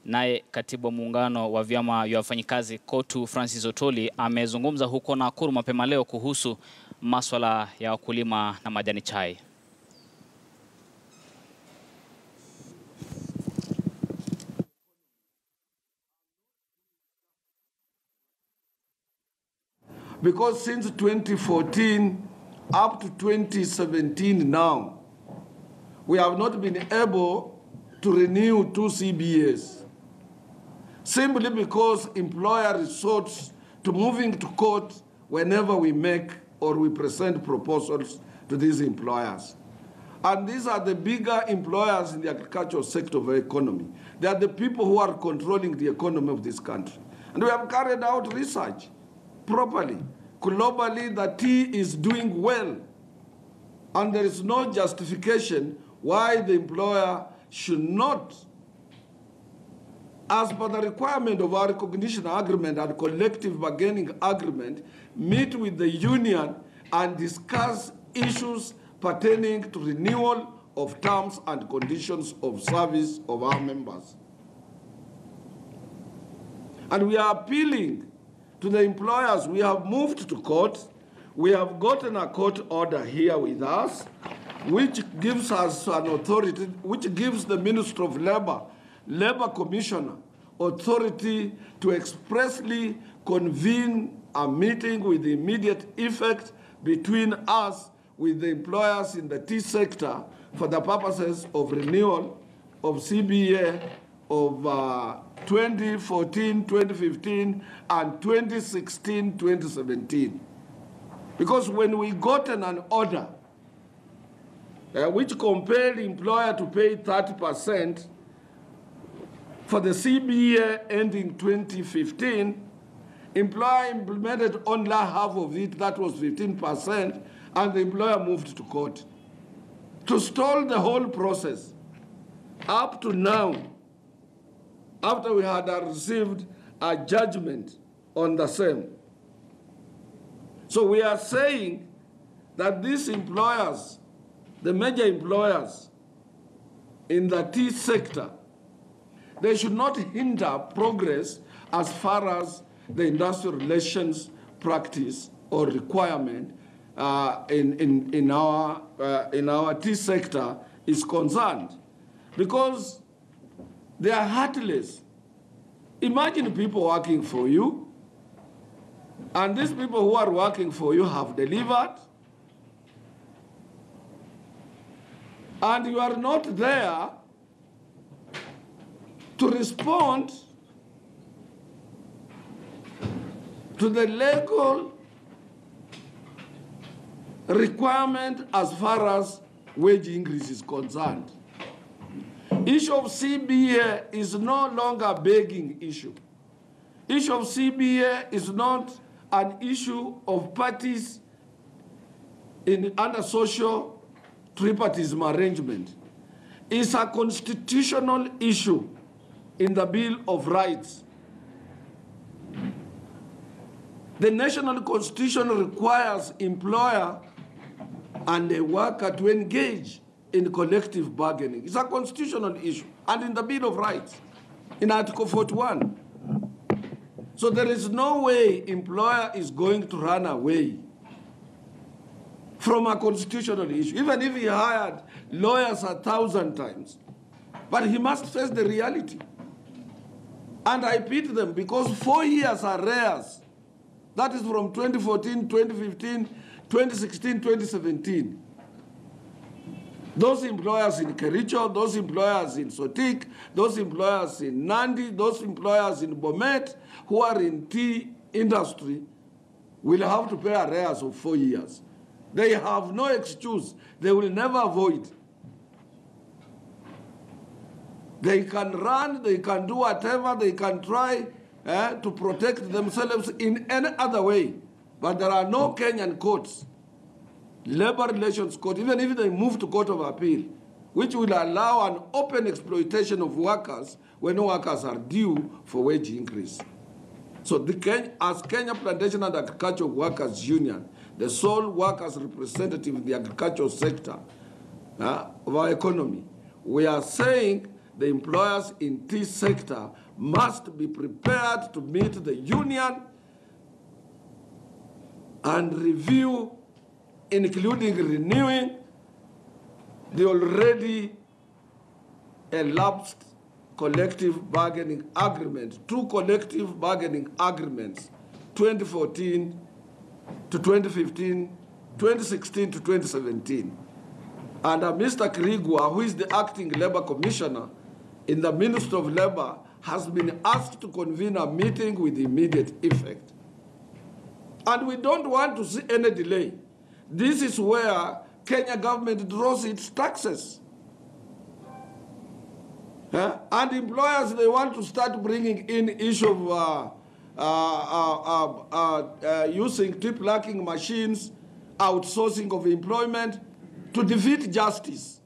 Naye katibu wa muungano wa vyama vya wafanyikazi KOTU Francis Atwoli amezungumza huko Nakuru mapema leo kuhusu maswala ya wakulima na majani chai. Because since 2014 up to 2017 now, we have not been able to renew 2 CBAs, simply because employer resorts to moving to court whenever we make or we present proposals to these employers. And these are the bigger employers in the agricultural sector of the economy. They are the people who are controlling the economy of this country. And we have carried out research properly. Globally, the tea is doing well. And there is no justification why the employer should not, as per the requirement of our recognition agreement and collective bargaining agreement, meet with the union and discuss issues pertaining to renewal of terms and conditions of service of our members. And we are appealing to the employers. We have moved to court. We have gotten a court order here with us, which gives us an authority, which gives the Minister of Labor Commissioner, authority to expressly convene a meeting with immediate effect between us with the employers in the tea sector for the purposes of renewal of CBA of 2014, 2015, and 2016, 2017. Because when we gotten an order which compelled the employer to pay 30% for the CBA ending 2015, employer implemented only half of it, that was 15%, and the employer moved to court. To stall the whole process, up to now, after we had received a judgment on the same. So we are saying that these employers, the major employers in the tea sector, they should not hinder progress as far as the industrial relations practice or requirement in our tea sector is concerned, because they are heartless. Imagine people working for you, and these people who are working for you have delivered, and you are not there to respond to the legal requirement as far as wage increase is concerned. Issue of CBA is no longer a begging issue. Issue of CBA is not an issue of parties under social tripartism arrangement. It's a constitutional issue in the Bill of Rights. The national constitution requires employer and a worker to engage in collective bargaining. It's a constitutional issue, and in the Bill of Rights, in Article 41. So there is no way employer is going to run away from a constitutional issue, even if he hired lawyers 1,000 times. But he must face the reality. And I pity them, because 4 years are arrears. That is from 2014, 2015, 2016, 2017. Those employers in Kericho, those employers in Sotik, those employers in Nandi, those employers in Bomet who are in tea industry will have to pay arrears of 4 years. They have no excuse. They will never avoid. They can run, they can do whatever, they can try to protect themselves in any other way. But there are no Kenyan courts, labor relations court, even if they move to court of appeal, which will allow an open exploitation of workers when workers are due for wage increase. So as Kenya Plantation and Agricultural Workers Union, the sole workers representative in the agricultural sector of our economy, we are saying the employers in tea sector must be prepared to meet the union and review, including renewing the already elapsed collective bargaining agreement, 2 collective bargaining agreements, 2014 to 2015, 2016 to 2017. And Mr. Kirigwa, who is the acting labor commissioner in the Ministry of Labor, has been asked to convene a meeting with immediate effect. And we don't want to see any delay. This is where Kenya government draws its taxes. And employers, they want to start bringing in issue of using tip-lacking machines, outsourcing of employment to defeat justice.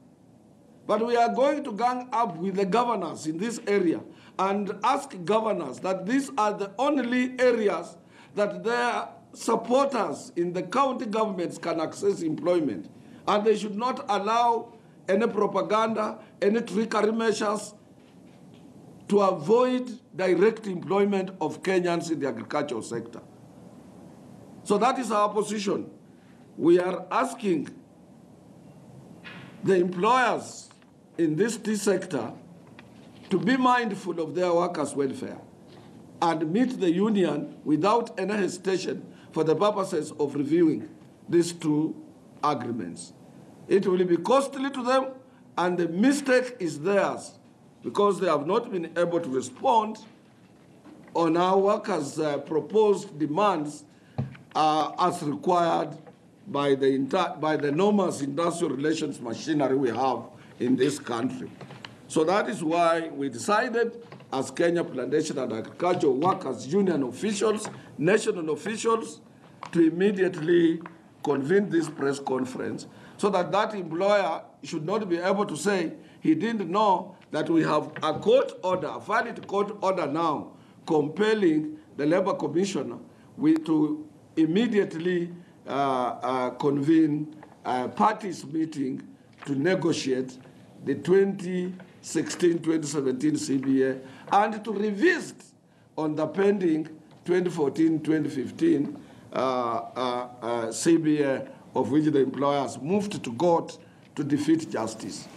But we are going to gang up with the governors in this area and ask governors that these are the only areas that their supporters in the county governments can access employment. And they should not allow any propaganda, any trickery measures to avoid direct employment of Kenyans in the agricultural sector. So that is our position. We are asking the employers in this tea sector to be mindful of their workers' welfare and meet the union without any hesitation for the purposes of reviewing these 2 agreements. It will be costly to them, and the mistake is theirs because they have not been able to respond on our workers' proposed demands as required by the enormous industrial relations machinery we have in this country. So that is why we decided as Kenya Plantation and Agricultural Workers Union officials, national officials, to immediately convene this press conference so that that employer should not be able to say he didn't know that we have a court order, a valid court order now, compelling the Labor Commissioner to immediately convene a parties meeting to negotiate the 2016-2017 CBA and to revisit on the pending 2014-2015 CBA of which the employers moved to court to defeat justice.